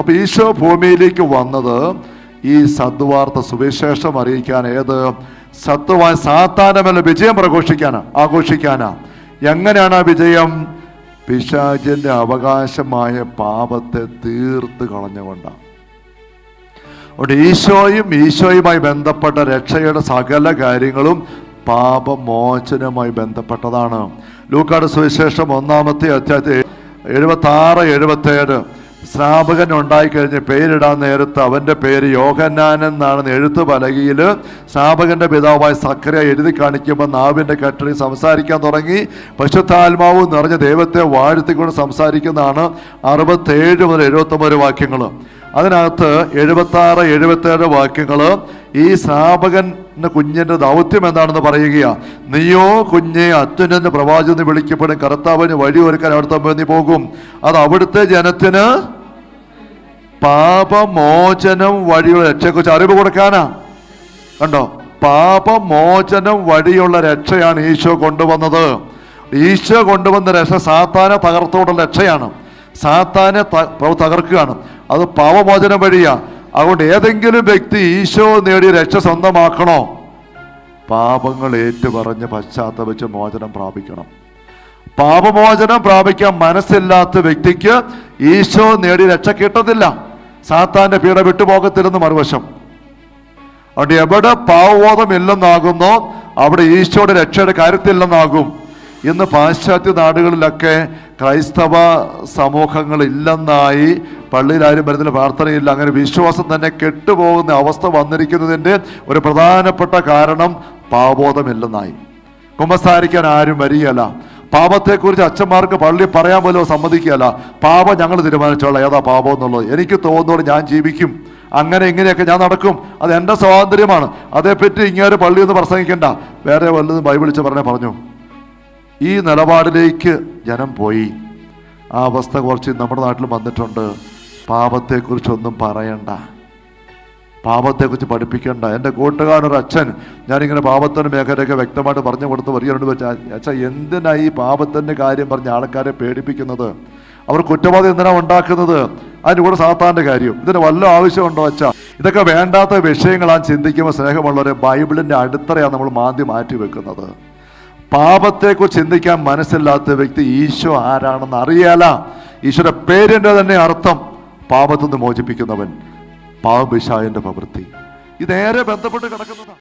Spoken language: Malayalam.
അപ്പൊ ഈശോ ഭൂമിയിലേക്ക് വന്നത് ഈ സദ്വാർത്ത സുവിശേഷം അറിയിക്കാൻ, ഏത് സത്വമായ സാത്താന്റെ മേലെ വിജയം ആഘോഷിക്കാനാ. എങ്ങനെയാണ് ആ വിജയം? പിശാചിന്റെ അവകാശമായ പാപത്തെ തീർത്ത് കളഞ്ഞുകൊണ്ടാണ്. അതുകൊണ്ട് ഈശോയുമായി ബന്ധപ്പെട്ട രക്ഷയുടെ സകല കാര്യങ്ങളും പാപമോചനവുമായി ബന്ധപ്പെട്ടതാണ്. ലൂക്കായുടെ സുവിശേഷം 1-ാമത്തെ അധ്യായത്തിൽ 76-77 സ്നാപകൻ ഉണ്ടായിക്കഴിഞ്ഞ് പേരിടാൻ നേരത്ത് അവൻ്റെ പേര് യോഹന്നാൻ എന്നാണെന്ന് എഴുത്ത് പലകയിൽ സ്നാപകന്റെ പിതാവായ സക്കറിയ എഴുതി കാണിക്കുമ്പോൾ നാവിൻ്റെ കെട്ടറി സംസാരിക്കാൻ തുടങ്ങി. പരിശുദ്ധാത്മാവ് നിറഞ്ഞ ദൈവത്തെ വാഴ്ത്തിക്കൊണ്ട് സംസാരിക്കുന്നതാണ് 67 മുതൽ 79 വാക്യങ്ങൾ. അതിനകത്ത് 76-77 വാക്യങ്ങൾ ഈ സ്നാപകന്റെ കുഞ്ഞിന്റെ ദൗത്യം എന്താണെന്ന് പറയുകയാ. നീയോ കുഞ്ഞെ അത്യുന്നതന്റെ പ്രവാചകൻ വിളിക്കപ്പെടും, കർത്താവിന് വഴി ഒരുക്കാൻ അവിടുത്തെ മുന്നിൽ പോകും. അത് അവിടുത്തെ ജനത്തിന് പാപമോചനം വഴിയുള്ള രക്ഷയെക്കുറിച്ച് അറിവ് കൊടുക്കാനാ. കണ്ടോ, പാപമോചനം വഴിയുള്ള രക്ഷയാണ് ഈശോ കൊണ്ടുവന്നത്. ഈശോ കൊണ്ടുവന്ന രക്ഷ സാത്താനെ തകർത്തോടുള്ള രക്ഷയാണ്. സാത്താനെ തകർക്കുകയാണ്. അത് പാപമോചനം വഴിയാ. അതുകൊണ്ട് ഏതെങ്കിലും വ്യക്തി ഈശോ നേടിയ രക്ഷ സ്വന്തമാക്കണോ? പാപങ്ങൾ ഏറ്റുപറഞ്ഞ് പശ്ചാത്തപിച്ച് മോചനം പ്രാപിക്കണം. പാപമോചനം പ്രാപിക്കാൻ മനസ്സില്ലാത്ത വ്യക്തിക്ക് ഈശോ നേടിയ രക്ഷ കിട്ടത്തില്ല. സാത്താന്റെ പീഡ വിട്ടുപോകത്തില്ലെന്ന് മറുവശം. അതുകൊണ്ട് എവിടെ പാവബോധം ഇല്ലെന്നാകുന്നോ അവിടെ ഈശോയുടെ രക്ഷയുടെ കാര്യത്തില്ലെന്നാകും. ഇന്ന് പാശ്ചാത്യ നാടുകളിലൊക്കെ ക്രൈസ്തവ സമൂഹങ്ങൾ ഇല്ലെന്നായി, പള്ളിയിലാരും വരുന്നതിൽ പ്രാർത്ഥനയില്ല, അങ്ങനെ വിശ്വാസം തന്നെ കെട്ടുപോകുന്ന അവസ്ഥ വന്നിരിക്കുന്നതിൻ്റെ ഒരു പ്രധാനപ്പെട്ട കാരണം പാപബോധമില്ലെന്നായി. കുമ്പസാരിക്കാൻ ആരും വരികയല്ല. പാപത്തെക്കുറിച്ച് അച്ഛന്മാർക്ക് പള്ളി പറയാൻ പോലും സമ്മതിക്കുകയല്ല. പാപം ഞങ്ങൾ തീരുമാനിച്ചോളാം ഏതാ പാപം എന്നുള്ളത്. എനിക്ക് തോന്നുന്നോട് ഞാൻ ജീവിക്കും, അങ്ങനെ ഇങ്ങനെയൊക്കെ ഞാൻ നടക്കും, അത് എൻ്റെ സ്വാതന്ത്ര്യമാണ്. അതേപ്പറ്റി ഇങ്ങനെ പള്ളി ഒന്ന് പ്രസംഗിക്കണ്ട, വേറെ വല്ലതും ബൈബിളിച്ച് പറഞ്ഞു. ഈ നിലപാടിലേക്ക് ജനം പോയി. ആ അവസ്ഥ കുറച്ച് നമ്മുടെ നാട്ടിൽ വന്നിട്ടുണ്ട്. പാപത്തെക്കുറിച്ചൊന്നും പറയണ്ട, പാപത്തെക്കുറിച്ച് പഠിപ്പിക്കണ്ട. എൻ്റെ കൂട്ടുകാരനൊരു അച്ഛൻ, ഞാനിങ്ങനെ പാപത്തിൻ്റെ മേഖലയൊക്കെ വ്യക്തമായിട്ട് പറഞ്ഞു കൊടുത്ത് വരികയുണ്ട്. അച്ഛാ, എന്തിനാ ഈ പാപത്തിൻ്റെ കാര്യം പറഞ്ഞ് ആൾക്കാരെ പേടിപ്പിക്കുന്നത്? അവർ കുറ്റവാളി എന്തിനാ ഉണ്ടാക്കുന്നത്? അതിൻ്റെ കൂടെ സാത്താൻ്റെ കാര്യം, ഇതിന് വല്ല ആവശ്യമുണ്ടോ അച്ഛാ? ഇതൊക്കെ വേണ്ടാത്ത വിഷയങ്ങളാണ് ചിന്തിക്കുമ്പോൾ സ്നേഹമുള്ളവരെ, ബൈബിളിൻ്റെ അടിത്തറയാണ് നമ്മൾ മാറ്റി വെക്കുന്നത്. പാപത്തെക്കുറിച്ച് ചിന്തിക്കാൻ മനസ്സില്ലാത്ത വ്യക്തി ഈശോ ആരാണെന്ന് അറിയാല. ഈശോയുടെ പേരിൻ്റെ തന്നെ അർത്ഥം പാപത്തിൽ നിന്ന് മോചിപ്പിക്കുന്നവൻ, പാപപിശാചിന്റെ പ്രവൃത്തി. ഇത് നേരെ ബന്ധപ്പെട്ട് കിടക്കുന്നതാണ്.